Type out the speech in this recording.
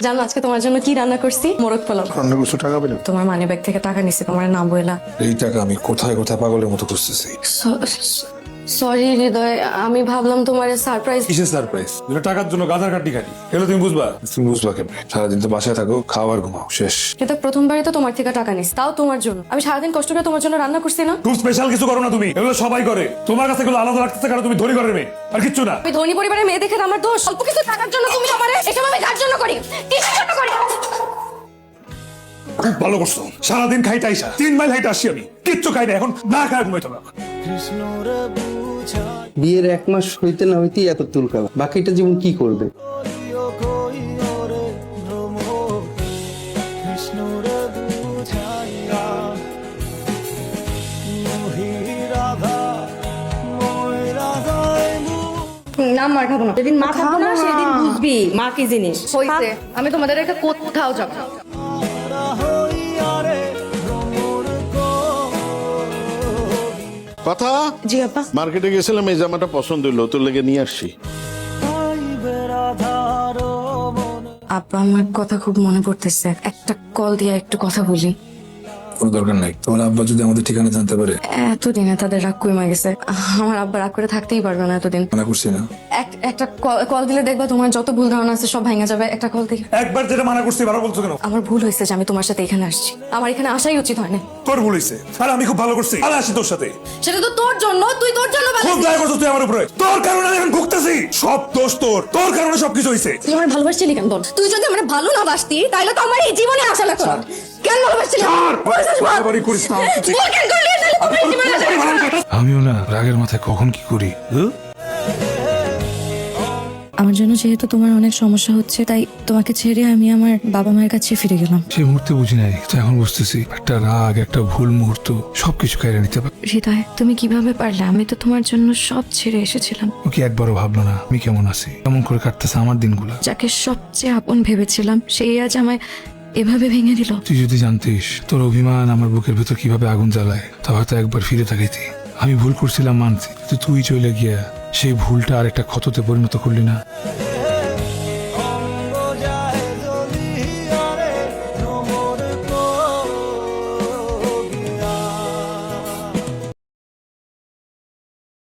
জানো আজকে তোমার জন্য কি রান্না করছি? মোরগ পোলাও। রান্না করছো, টাকা পেলে? তোমার মানি ব্যাগ থেকে টাকা নিছি, তোমার নাম বইলা। এই টাকা আমি কোথায় কোথায় পাগলের মতো খুঁজতেছি। সরি হৃদয়, আমি ভাবলাম তোমার সারপ্রাইজ। কিসের সারপ্রাইজ? টাকার জন্য গাধার কাটি খাটি এগুলো তুমি বুঝবা? তুমি বুঝবা কেমনে? সারাদিন তো বাসায় থাকো, খাওয়ার ঘুমাও, শেষ। কিন্তু প্রথমবারই তো তোমার থেকে টাকা নিস, তাও তোমার জন্য। আমি সারাদিন কষ্ট করে তোমার জন্য রান্না করছি না। খুব স্পেশাল কিছু করো না তুমি, এগুলো সবাই করে। তোমার কাছে এগুলো আলাদা লাগতেছে কারণ তুমি ধনী ঘরের মেয়ে, আর কিচ্ছু না। আমি ধনী পরিবারের মেয়ে দেখে আমার দোষ? অল্প কিছু টাকার জন্য তুমি আমারে এসব আমি কার জন্য করি? কিসের জন্য করি? খুব ভালো করছো। সারাদিন খাইতে আইসা 3 মাইল হাইটে আসি আমি, কিচ্ছু খাই না, এখন না খাই ঘুমাইতে হবে। বিয়ের 1 মাস হইতে না হইতেই এত তুলকালা, বাকিটা জীবন কি করবে? না মার খাবো না, যেদিন মা খাবো না সেদিন বুঝবি মা কি জিনিস। হইছে, আমি তোমাদের রেখে কোথাও যাবো না। কথা। জি আপা। মার্কেটে গেছিলাম, এই জামাটা পছন্দ হলো, তোর লেগে নিয়ে আসছি। আপা আমার কথা খুব মনে পড়তেছে, একটা কল দিয়ে একটু কথা বলি। কোনো দরকার নাই, তোমার আব্বা যদি আমাদের ঠিকানা জানতে পারে। এতদিনে তাদের রাগ কমে গেছে, আমার আব্বা রাগ করে থাকতেই পারবে না এতদিন। মানা করছি না? একটা কল দিলে দেখবা তোমার যত ভুল ধারণা আছে সব ভেঙে যাবে। একটা কল দিলে। একবার যেটা মানা করছি বারবার বলছো কেন? আমার ভুল হয়েছে যে আমি তোমার সাথে এখানে আসছি, আমার এখানে আসাই উচিত হয় না। তোর ভুল হয়েছে, আর আমি খুব ভালো করছি, আর আসি তোর সাথে। সেটা তো তোর জন্য, তুই তোর জন্য খুব দয়া করছো তুই আমার উপরে, তোর কারণে আমি এখন ভুগতেছি। সব দোষ তোর, তোর কারণে সবকিছু হয়েছে। তুই আমার ভালোবাসছিলি কেন বল? তুই যদি আমার ভালো না বাসতি তাহলে তো আমার এই জীবনে আসা লাগতো না। কেন ভালোবাসছিলি? বাড়াবাড়ি করিস না। বল কেন করলি? তাহলে তোমার এই জীবনে আসা লাগতো না। আমিও না রাগের মাথায় কখন কি করি। আমার জন্য যেহেতু তোমার অনেক সমস্যা হচ্ছে, তাই তোমাকে ছেড়ে আমি আমার বাবা মায়ের কাছে ফিরে গেলাম। সেই মুহূর্তে বুঝি নাই, তো এখন বুঝতেছি একটা রাগ, একটা ভুল মুহূর্ত সবকিছু কেড়ে নিতে পারে। হৃদয়, তুমি কিভাবে পারলে? আমি তো তোমার জন্য সব ছেড়ে এসেছিলাম। ও কি একবারও ভাবলো না আমি কেমন আছি, কেমন করে কাটতেছে আমার দিনগুলো? যাকে সবচেয়ে আপন ভেবেছিলাম সেই আজ আমায় এভাবে ভেঙে দিল। তুই যদি জানতিস তোর অভিমান আমার বুকের ভেতর কিভাবে আগুন জ্বালায়, তা হয়তো একবার ফিরে তাকাইতি। আমি ভুল করছিলাম মানছি, কিন্তু তুই চলে গিয়া সেই ভুলটা আর একটা ক্ষততে পরিণত করলি না।